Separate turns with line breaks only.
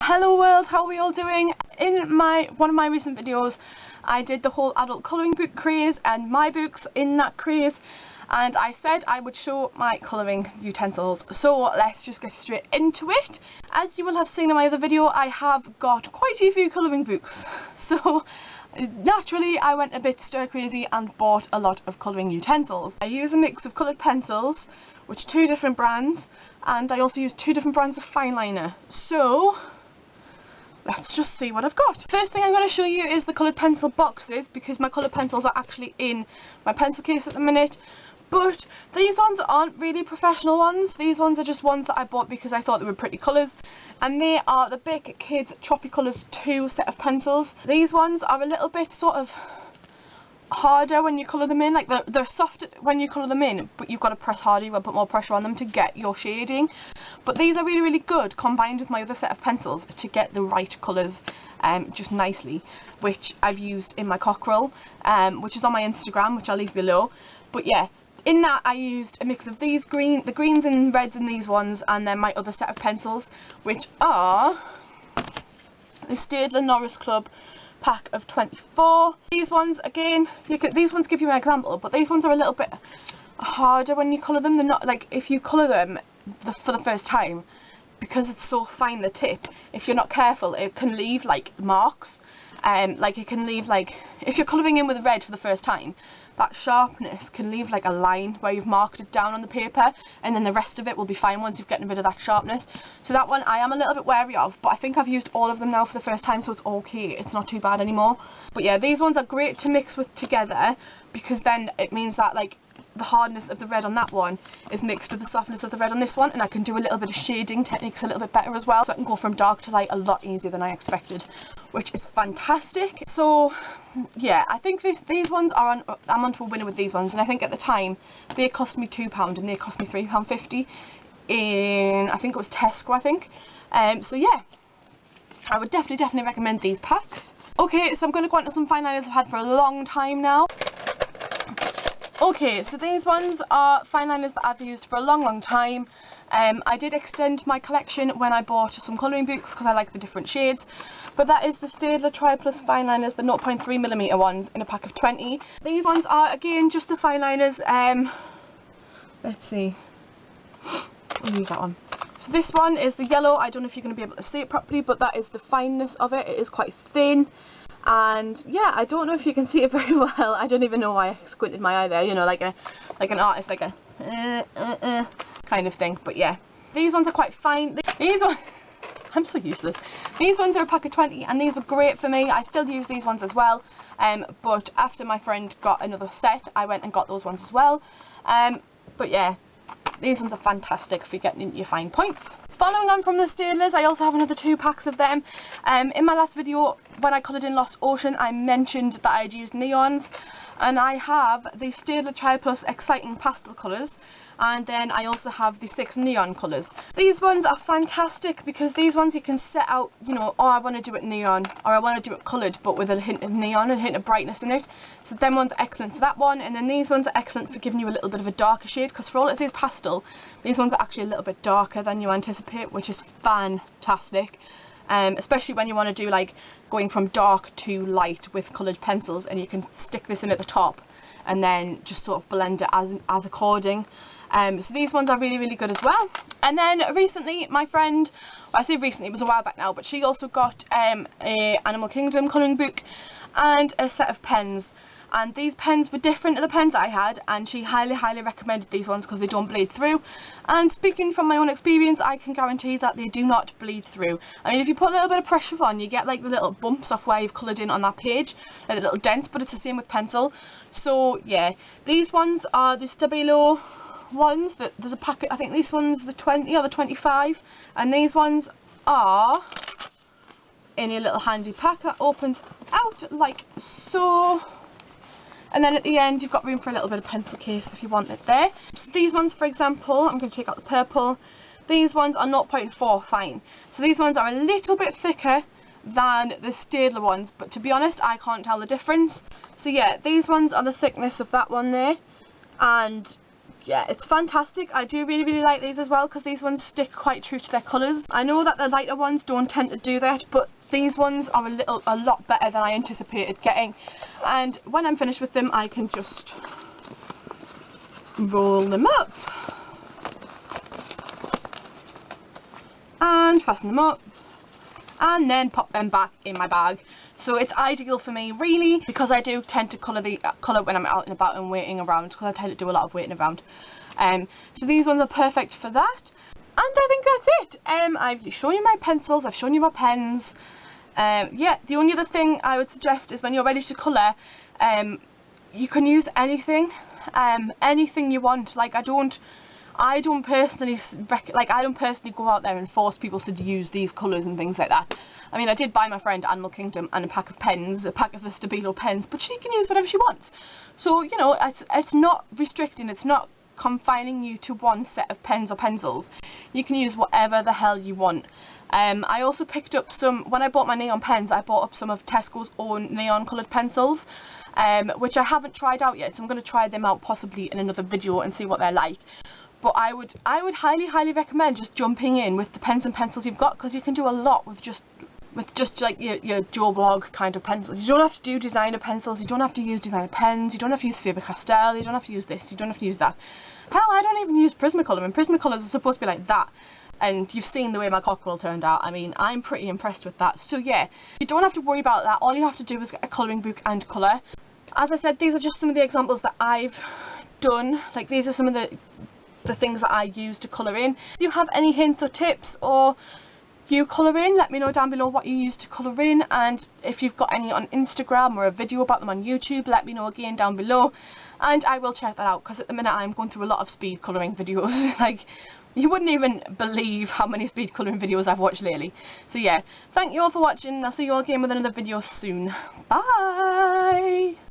Hello world, how are we all doing? In one of my recent videos I did the whole adult colouring book craze and my books in that craze, and I said I would show my colouring utensils. So let's just get straight into it. As you will have seen in my other video, I have got quite a few colouring books, so naturally I went a bit stir crazy and bought a lot of colouring utensils. I use a mix of coloured pencils, which 2 different brands, and I also use 2 different brands of fine liner. So let's just see what I've got. First thing I'm going to show you is the coloured pencil boxes, because my coloured pencils are actually in my pencil case at the minute. But these ones aren't really professional ones. These ones are just ones that I bought because I thought they were pretty colours. And they are the Bic Kids Tropicolours 2 set of pencils. These ones are a little bit sort of harder when you colour them in. Like they're soft when you colour them in, but you've got to press harder, you've got to put more pressure on them to get your shading. But these are really, really good combined with my other set of pencils to get the right colours just nicely, which I've used in my cockerel, which is on my Instagram, which I'll leave below. But yeah, in that I used a mix of the greens and reds in these ones, and then my other set of pencils, which are the Staedtler Norris Club pack of 24. These ones, again, these ones give you an example, but these ones are a little bit harder when you colour them. They're not like, if you colour them for the first time, because it's so fine the tip, if you're not careful it can leave like marks, like it can leave, like if you're colouring in with red for the first time, that sharpness can leave like a line where you've marked it down on the paper, and then the rest of it will be fine once you've gotten rid of that sharpness. So that one I am a little bit wary of, but I think I've used all of them now for the first time, so it's okay, it's not too bad anymore. But yeah, these ones are great to mix with together, because then it means that like the hardness of the red on that one is mixed with the softness of the red on this one, and I can do a little bit of shading techniques a little bit better as well, so I can go from dark to light a lot easier than I expected, which is fantastic. So yeah, I think these ones are I'm onto a winner with these ones, and I think at the time they cost me £2 and they cost me £3.50 in, I think it was Tesco, I think. So yeah, I would definitely recommend these packs. Okay, so I'm going to go on to some fine liners I've had for a long time now. Okay, so these ones are fine liners that I've used for a long time. I did extend my collection when I bought some colouring books because I like the different shades, but that is the Staedtler Tri Plus fine liners, the 0.3mm ones in a pack of 20. These ones are again just the fine liners. Let's see, I'll use that one. So this one is the yellow. I don't know if you're going to be able to see it properly, but that is the fineness of it. It is quite thin. And yeah, I don't know if you can see it very well. I don't even know why I squinted my eye there, you know, like an artist, like a kind of thing. But yeah, these ones are quite fine. These ones, I'm so useless. These ones are a pack of 20, and these were great for me. I still use these ones as well, but after my friend got another set, I went and got those ones as well. But yeah, these ones are fantastic for getting into your fine points. Following on from the Staedtlers, I also have another 2 packs of them. In my last video, when I coloured in Lost Ocean, I mentioned that I'd used neons, and I have the Staedtler Tri Plus Exciting Pastel colours, and then I also have the 6 neon colours. These ones are fantastic because these ones you can set out, you know, oh, I want to do it neon, or I want to do it coloured but with a hint of neon and a hint of brightness in it. So them ones are excellent for that one, and then these ones are excellent for giving you a little bit of a darker shade, because for all it is pastel, these ones are actually a little bit darker than you anticipate, which is fantastic. Especially when you want to do like going from dark to light with coloured pencils, and you can stick this in at the top and then just sort of blend it as according. So these ones are really good as well. And then recently my friend, well, I say recently, it was a while back now, but she also got a Animal Kingdom colouring book and a set of pens. And these pens were different to the pens I had, and she highly recommended these ones because they don't bleed through. And speaking from my own experience, I can guarantee that they do not bleed through. I mean, if you put a little bit of pressure on, you get like the little bumps off where you've coloured in on that page, like the little dents, but it's the same with pencil. So yeah, these ones are the Stabilo ones. That there's a packet, I think this one's the 20 or the 25, and these ones are in a little handy pack that opens out like so. And then at the end you've got room for a little bit of pencil case if you want it there. So these ones, for example, I'm going to take out the purple. These ones are 0.4 fine. So these ones are a little bit thicker than the Staedtler ones, but to be honest I can't tell the difference. So yeah, these ones are the thickness of that one there, and yeah, it's fantastic. I do really like these as well because these ones stick quite true to their colours. I know that the lighter ones don't tend to do that, but these ones are a lot better than I anticipated getting. And when I'm finished with them, I can just roll them up and fasten them up and then pop them back in my bag. So it's ideal for me really, because I do tend to colour when I'm out and about and waiting around, because I tend to do a lot of waiting around. So these ones are perfect for that. And I think that's it. I've shown you my pencils, I've shown you my pens. Yeah, the only other thing I would suggest is when you're ready to colour, you can use anything, anything you want. Like I don't personally go out there and force people to use these colours and things like that. I mean, I did buy my friend Animal Kingdom and a pack of pens, a pack of the Stabilo pens, but she can use whatever she wants. So, you know, it's not restricting, it's not confining you to one set of pens or pencils. You can use whatever the hell you want. I also picked up some, when I bought my neon pens, I bought up some of Tesco's own neon coloured pencils, which I haven't tried out yet, so I'm going to try them out possibly in another video and see what they're like. But I would highly recommend just jumping in with the pens and pencils you've got, because you can do a lot with just like your Joe Blogg kind of pencils. You don't have to do designer pencils, you don't have to use designer pens, you don't have to use Faber-Castell, you don't have to use this, you don't have to use that. Hell, I don't even use Prismacolor, and Prismacolors are supposed to be like that. And you've seen the way my cockerel turned out. I mean, I'm pretty impressed with that. So yeah, you don't have to worry about that. All you have to do is get a colouring book and colour. As I said, these are just some of the examples that I've done. Like, these are some of the things that I use to colour in. If you have any hints or tips, or you colour in, let me know down below what you use to colour in, and if you've got any on Instagram or a video about them on YouTube, let me know again down below, and I will check that out, because at the minute I'm going through a lot of speed colouring videos. Like, you wouldn't even believe how many speed colouring videos I've watched lately. So yeah, thank you all for watching, and I'll see you all again with another video soon. Bye!